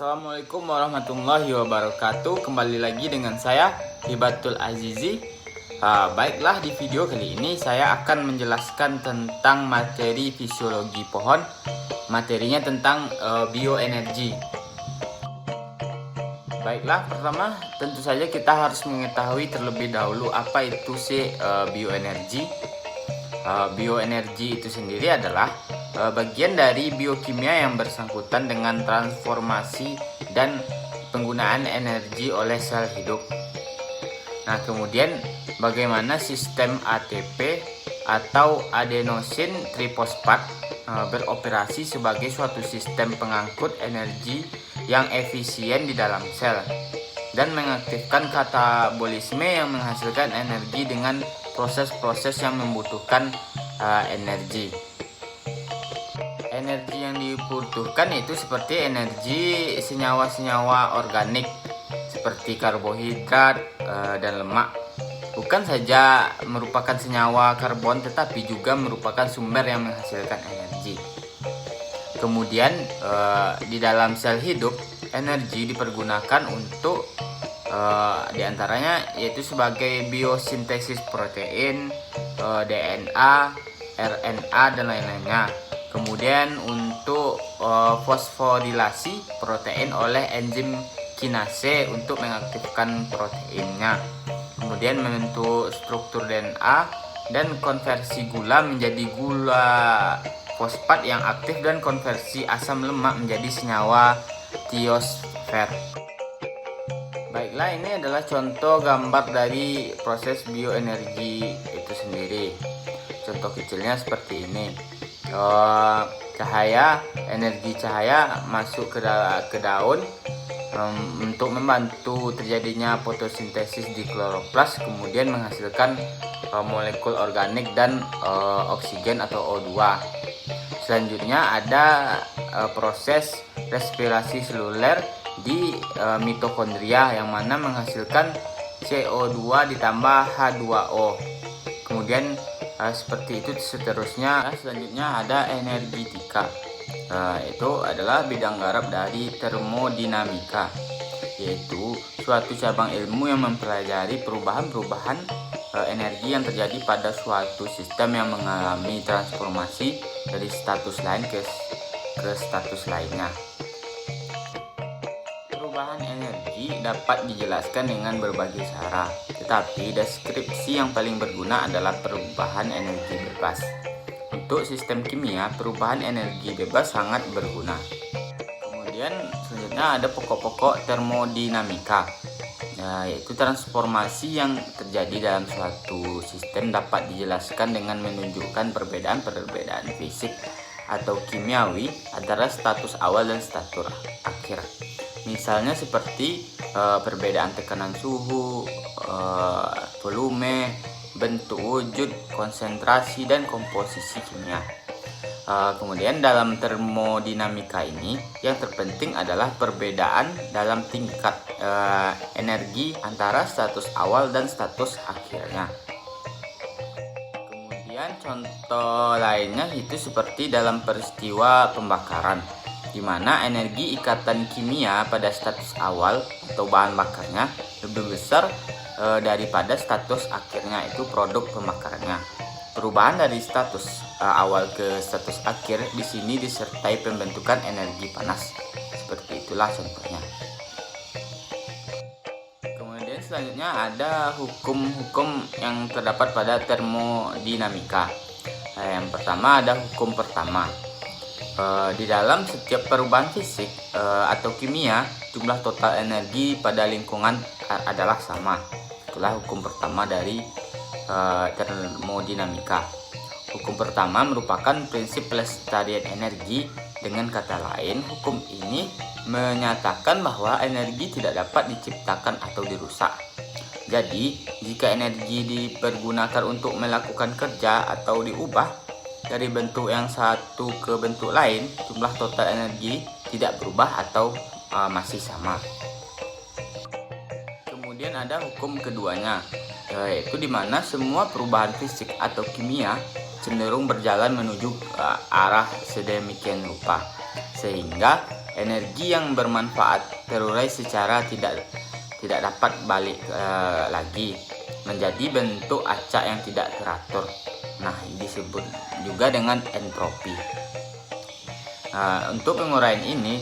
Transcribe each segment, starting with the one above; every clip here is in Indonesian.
Assalamualaikum warahmatullahi wabarakatuh. Kembali lagi dengan saya Hibatul Azizi. Baiklah, di video kali ini saya akan menjelaskan tentang materi fisiologi pohon. Materinya tentang bioenergi. Baiklah, pertama tentu saja kita harus mengetahui terlebih dahulu apa itu bioenergi. Bioenergi itu sendiri adalah bagian dari biokimia yang bersangkutan dengan transformasi dan penggunaan energi oleh sel hidup. Nah, kemudian bagaimana sistem ATP atau adenosin trifosfat beroperasi sebagai suatu sistem pengangkut energi yang efisien di dalam sel dan mengaktifkan katabolisme yang menghasilkan energi dengan proses-proses yang membutuhkan energi. Energi yang dibutuhkan itu seperti energi senyawa-senyawa organik seperti karbohidrat dan lemak. Bukan saja merupakan senyawa karbon, tetapi juga merupakan sumber yang menghasilkan energi. Kemudian di dalam sel hidup, energi dipergunakan untuk diantaranya yaitu sebagai biosintesis protein, DNA, RNA dan lain-lainnya. Kemudian untuk fosforilasi protein oleh enzim kinase untuk mengaktifkan proteinnya. Kemudian membentuk struktur DNA dan konversi gula menjadi gula fosfat yang aktif dan konversi asam lemak menjadi senyawa tiosfer. Baiklah, ini adalah contoh gambar dari proses bioenergi itu sendiri. Contoh kecilnya seperti ini. Energi cahaya masuk ke daun untuk membantu terjadinya fotosintesis di kloroplas, kemudian menghasilkan molekul organik dan oksigen atau O2. Selanjutnya ada proses respirasi seluler di mitokondria yang mana menghasilkan CO2 ditambah H2O. Kemudian seperti itu seterusnya. Selanjutnya ada energetika. Itu adalah bidang garap dari termodinamika, yaitu suatu cabang ilmu yang mempelajari perubahan-perubahan energi yang terjadi pada suatu sistem yang mengalami transformasi dari status lain ke status lainnya. Perubahan energi dapat dijelaskan dengan berbagai cara, tetapi deskripsi yang paling berguna adalah perubahan energi bebas. Untuk sistem kimia, perubahan energi bebas sangat berguna. Kemudian selanjutnya ada pokok-pokok termodinamika, yaitu transformasi yang terjadi dalam suatu sistem dapat dijelaskan dengan menunjukkan perbedaan-perbedaan fisik atau kimiawi antara status awal dan status akhir. Misalnya seperti perbedaan tekanan suhu, volume, bentuk wujud, konsentrasi, dan komposisi kimia. Kemudian dalam termodinamika ini yang terpenting adalah perbedaan dalam tingkat energi antara status awal dan status akhirnya. Kemudian contoh lainnya itu seperti dalam peristiwa pembakaran, di mana energi ikatan kimia pada status awal atau bahan bakarnya lebih besar daripada status akhirnya, itu produk pembakarannya. Perubahan dari status awal ke status akhir di sini disertai pembentukan energi panas. Seperti itulah contohnya. Kemudian selanjutnya ada hukum-hukum yang terdapat pada termodinamika. Yang pertama ada hukum pertama. Di dalam setiap perubahan fisik atau kimia, jumlah total energi pada lingkungan adalah sama. Itulah hukum pertama dari termodinamika. Hukum pertama merupakan prinsip pelestarian energi. Dengan kata lain, hukum ini menyatakan bahwa energi tidak dapat diciptakan atau dirusak. Jadi, jika energi dipergunakan untuk melakukan kerja atau diubah dari bentuk yang satu ke bentuk lain, jumlah total energi tidak berubah atau masih sama. Kemudian ada hukum keduanya, yaitu di mana semua perubahan fisik atau kimia cenderung berjalan menuju arah sedemikian rupa, sehingga energi yang bermanfaat terurai secara tidak dapat balik lagi menjadi bentuk acak yang tidak teratur. Nah, disebut juga dengan entropi. Untuk penguraian ini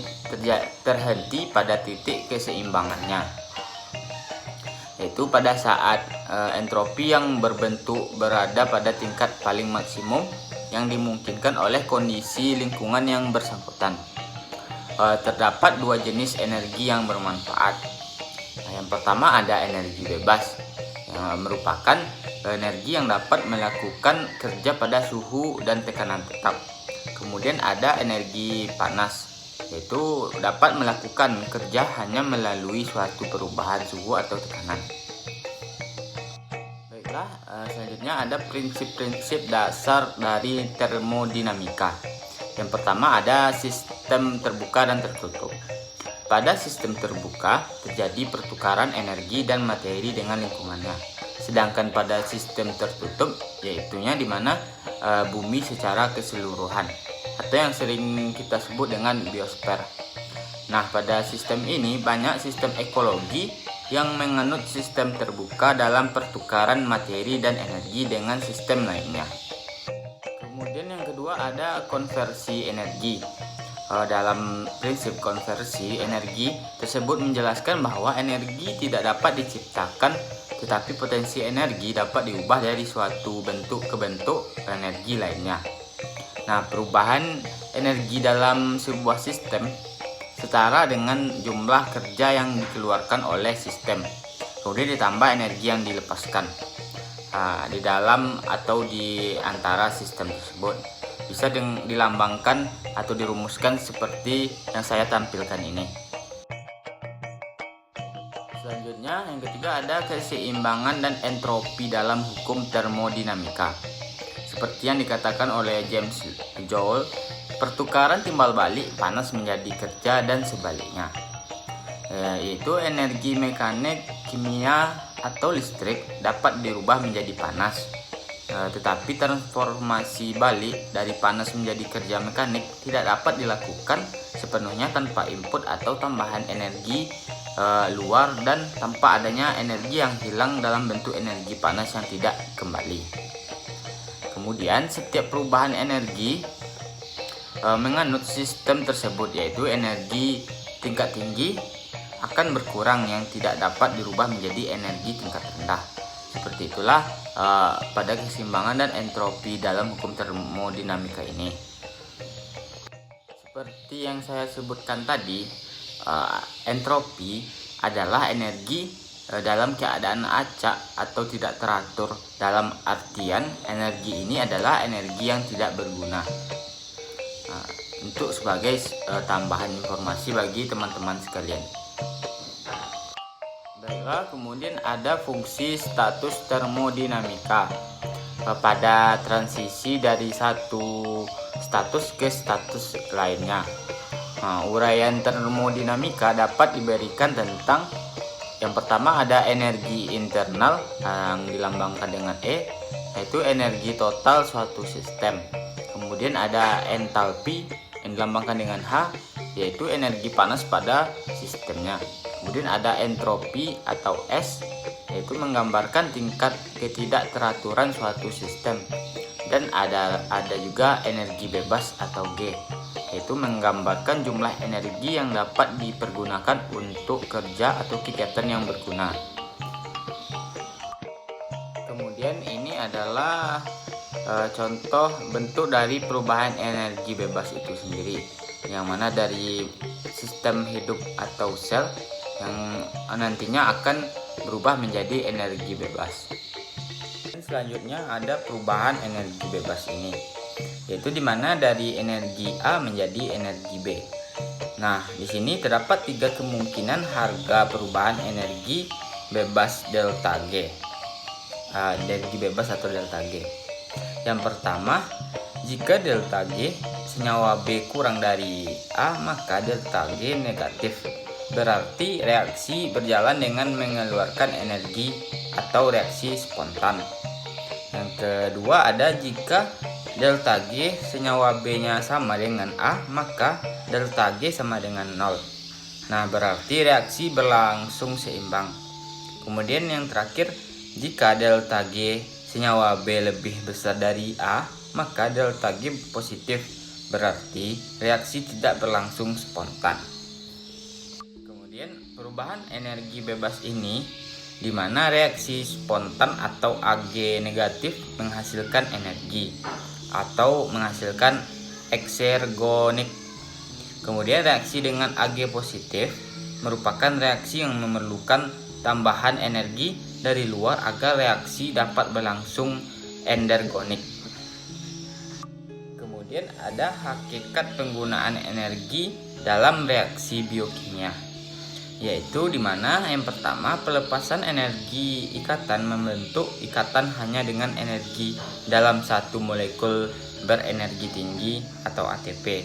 terhenti pada titik keseimbangannya, yaitu pada saat entropi yang berbentuk berada pada tingkat paling maksimum yang dimungkinkan oleh kondisi lingkungan yang bersangkutan. Terdapat dua jenis energi yang bermanfaat. Yang pertama ada energi bebas, yang merupakan energi yang dapat melakukan kerja pada suhu dan tekanan tetap. Kemudian ada energi panas, yaitu dapat melakukan kerja hanya melalui suatu perubahan suhu atau tekanan. Baiklah, selanjutnya ada prinsip-prinsip dasar dari termodinamika. Yang pertama ada sistem terbuka dan tertutup. Pada sistem terbuka terjadi pertukaran energi dan materi dengan lingkungannya. Sedangkan pada sistem tertutup, yaitunya di mana bumi secara keseluruhan, atau yang sering kita sebut dengan biosfer. Nah, pada sistem ini banyak sistem ekologi yang menganut sistem terbuka dalam pertukaran materi dan energi dengan sistem lainnya. Kemudian yang kedua ada konversi energi. Dalam prinsip konversi energi tersebut menjelaskan bahwa energi tidak dapat diciptakan, tetapi potensi energi dapat diubah dari suatu bentuk ke bentuk energi lainnya. Nah, perubahan energi dalam sebuah sistem setara dengan jumlah kerja yang dikeluarkan oleh sistem, kemudian ditambah energi yang dilepaskan di dalam atau di antara sistem tersebut. Bisa dilambangkan atau dirumuskan seperti yang saya tampilkan ini. Selanjutnya, yang ketiga ada keseimbangan dan entropi dalam hukum termodinamika. Seperti yang dikatakan oleh James Joule, pertukaran timbal balik panas menjadi kerja dan sebaliknya, yaitu energi mekanik, kimia, atau listrik dapat dirubah menjadi panas. Tetapi transformasi balik dari panas menjadi kerja mekanik tidak dapat dilakukan sepenuhnya tanpa input atau tambahan energi luar dan tanpa adanya energi yang hilang dalam bentuk energi panas yang tidak kembali. Kemudian setiap perubahan energi menganut sistem tersebut, yaitu energi tingkat tinggi akan berkurang yang tidak dapat dirubah menjadi energi tingkat rendah. Seperti itulah pada keseimbangan dan entropi dalam hukum termodinamika ini. Seperti yang saya sebutkan tadi, entropi adalah energi dalam keadaan acak atau tidak teratur. Dalam artian energi ini adalah energi yang tidak berguna. Untuk sebagai tambahan informasi bagi teman-teman sekalian. Baiklah, kemudian ada fungsi status termodinamika pada transisi dari satu status ke status lainnya. Uraian termodinamika dapat diberikan tentang yang pertama ada energi internal yang dilambangkan dengan E, yaitu energi total suatu sistem. Kemudian ada entalpi yang dilambangkan dengan H, yaitu energi panas pada sistemnya. Kemudian ada entropi atau S, yaitu menggambarkan tingkat ketidakteraturan suatu sistem. Dan ada juga energi bebas atau G, yaitu menggambarkan jumlah energi yang dapat dipergunakan untuk kerja atau kegiatan yang berguna. Kemudian ini adalah contoh bentuk dari perubahan energi bebas itu sendiri, yang mana dari sistem hidup atau sel yang nantinya akan berubah menjadi energi bebas. Dan selanjutnya ada perubahan energi bebas ini, yaitu dimana dari energi A menjadi energi B. Nah, di sini terdapat 3 kemungkinan harga perubahan energi bebas delta G. Energi bebas atau delta G. Yang pertama, jika delta G senyawa B kurang dari A, maka delta G negatif. Berarti reaksi berjalan dengan mengeluarkan energi atau reaksi spontan. Yang kedua ada jika delta G senyawa B-nya sama dengan A, maka delta G sama dengan 0. Nah, berarti reaksi berlangsung seimbang. Kemudian yang terakhir, jika delta G senyawa B lebih besar dari A, maka delta G positif, berarti reaksi tidak berlangsung spontan. Kemudian perubahan energi bebas ini di mana reaksi spontan atau Ag negatif menghasilkan energi atau menghasilkan eksergonik. Kemudian reaksi dengan Ag positif merupakan reaksi yang memerlukan tambahan energi dari luar agar reaksi dapat berlangsung endergonik. Kemudian ada hakikat penggunaan energi dalam reaksi biokimia, yaitu di mana yang pertama, pelepasan energi ikatan membentuk ikatan hanya dengan energi dalam satu molekul berenergi tinggi atau ATP.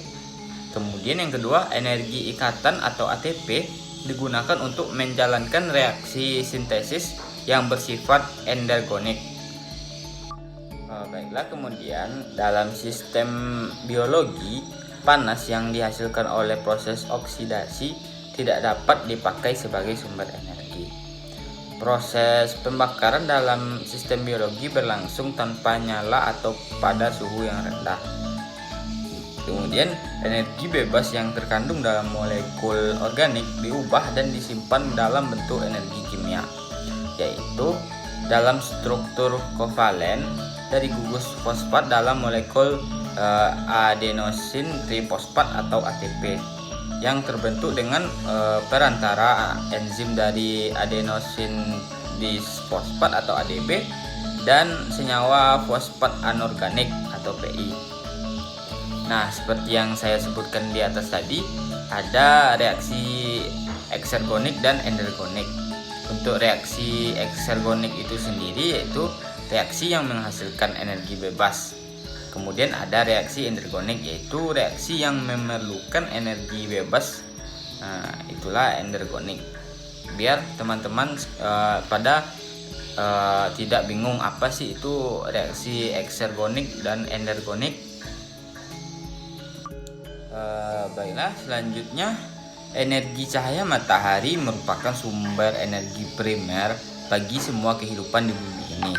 Kemudian yang kedua, energi ikatan atau ATP digunakan untuk menjalankan reaksi sintesis yang bersifat endergonik. Baiklah, kemudian dalam sistem biologi, panas yang dihasilkan oleh proses oksidasi tidak dapat dipakai sebagai sumber energi. Proses pembakaran dalam sistem biologi berlangsung tanpa nyala atau pada suhu yang rendah. Kemudian energi bebas yang terkandung dalam molekul organik diubah dan disimpan dalam bentuk energi kimia, yaitu dalam struktur kovalen dari gugus fosfat dalam molekul adenosin trifosfat atau ATP yang terbentuk dengan perantara enzim dari adenosin disfosfat atau ADP dan senyawa fosfat anorganik atau PI. Nah, seperti yang saya sebutkan di atas tadi, ada reaksi eksergonik dan endergonik. Untuk reaksi eksergonik itu sendiri yaitu reaksi yang menghasilkan energi bebas. Kemudian ada reaksi endergonik, yaitu reaksi yang memerlukan energi bebas. Nah, itulah endergonik. Biar teman-teman tidak bingung apa sih itu reaksi eksergonik dan endergonik. Baiklah, selanjutnya energi cahaya matahari merupakan sumber energi primer bagi semua kehidupan di bumi ini.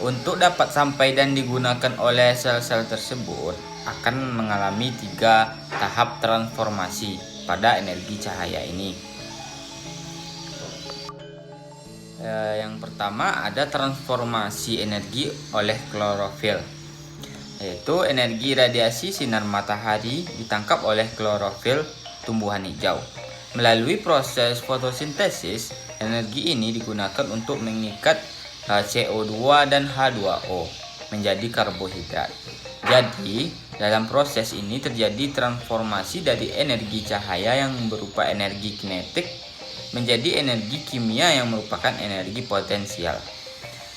Untuk dapat sampai dan digunakan oleh sel-sel tersebut akan mengalami 3 tahap transformasi pada energi cahaya ini. Yang pertama ada transformasi energi oleh klorofil, yaitu energi radiasi sinar matahari ditangkap oleh klorofil tumbuhan hijau. Melalui proses fotosintesis, energi ini digunakan untuk mengikat CO2 dan H2O menjadi karbohidrat. Jadi, dalam proses ini terjadi transformasi dari energi cahaya yang berupa energi kinetik menjadi energi kimia yang merupakan energi potensial.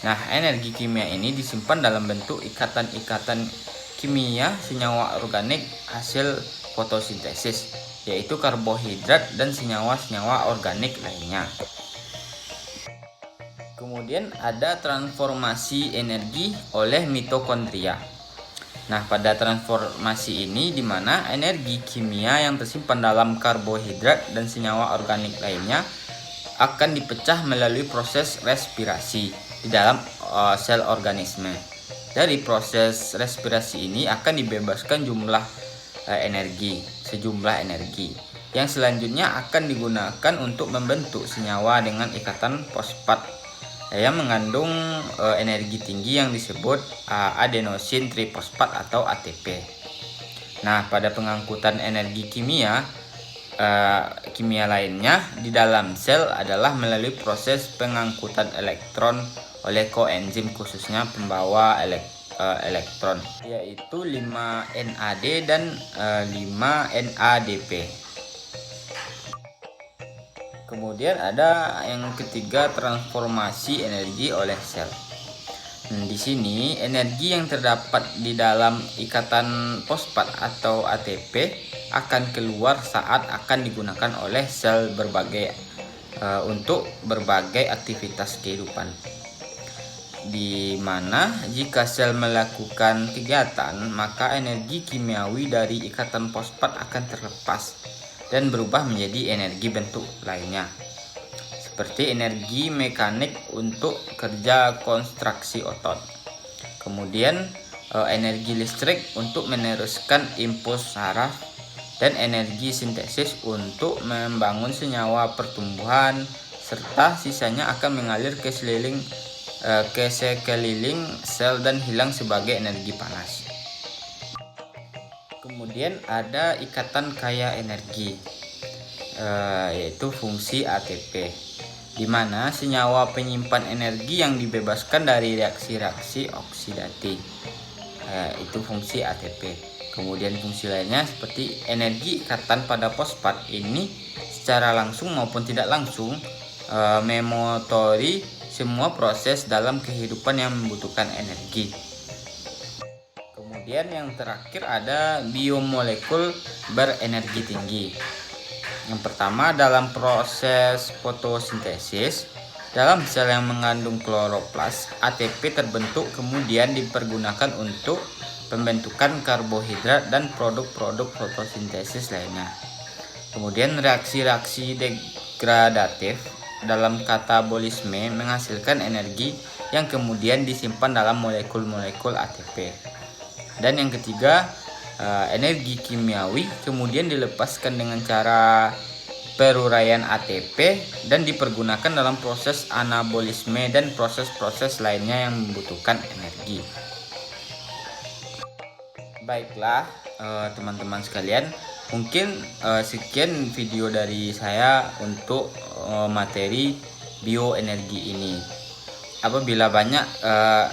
Nah, energi kimia ini disimpan dalam bentuk ikatan-ikatan kimia senyawa organik hasil fotosintesis, yaitu karbohidrat dan senyawa-senyawa organik lainnya. Kemudian ada transformasi energi oleh mitokondria. Nah, pada transformasi ini di mana energi kimia yang tersimpan dalam karbohidrat dan senyawa organik lainnya akan dipecah melalui proses respirasi di dalam sel organisme. Dari proses respirasi ini akan dibebaskan sejumlah energi yang selanjutnya akan digunakan untuk membentuk senyawa dengan ikatan fosfat yang mengandung energi tinggi yang disebut adenosin trifosfat atau ATP. Nah, pada pengangkutan energi kimia lainnya di dalam sel adalah melalui proses pengangkutan elektron oleh koenzim khususnya pembawa elektron, yaitu 5-NAD dan 5-NADP. Kemudian ada yang ketiga, transformasi energi oleh sel. Di sini energi yang terdapat di dalam ikatan fosfat atau ATP akan keluar saat akan digunakan oleh sel untuk berbagai aktivitas kehidupan. di mana jika sel melakukan kegiatan, maka energi kimiawi dari ikatan fosfat akan terlepas dan berubah menjadi energi bentuk lainnya, seperti energi mekanik untuk kerja kontraksi otot. Kemudian energi listrik untuk meneruskan impuls saraf, dan energi sintesis untuk membangun senyawa pertumbuhan, serta sisanya akan mengalir ke sekeliling sel dan hilang sebagai energi panas. Kemudian ada ikatan kaya energi, yaitu fungsi ATP, di mana senyawa penyimpan energi yang dibebaskan dari reaksi-reaksi oksidatif, itu fungsi ATP. Kemudian fungsi lainnya seperti energi ikatan pada fosfat ini secara langsung maupun tidak langsung memotori semua proses dalam kehidupan yang membutuhkan energi. Kemudian yang terakhir ada biomolekul berenergi tinggi. Yang pertama, dalam proses fotosintesis, dalam sel yang mengandung kloroplas, ATP terbentuk kemudian dipergunakan untuk pembentukan karbohidrat dan produk-produk fotosintesis lainnya. Kemudian reaksi-reaksi degradatif dalam katabolisme menghasilkan energi yang kemudian disimpan dalam molekul-molekul ATP. Dan yang ketiga, energi kimiawi kemudian dilepaskan dengan cara peruraian ATP dan dipergunakan dalam proses anabolisme dan proses-proses lainnya yang membutuhkan energi. Baiklah teman-teman sekalian, mungkin sekian video dari saya untuk materi bioenergi ini. Apabila banyak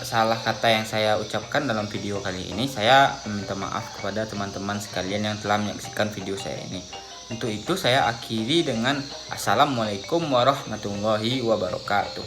salah kata yang saya ucapkan dalam video kali ini, saya meminta maaf kepada teman-teman sekalian yang telah menyaksikan video saya ini. Untuk itu saya akhiri dengan Assalamualaikum warahmatullahi wabarakatuh.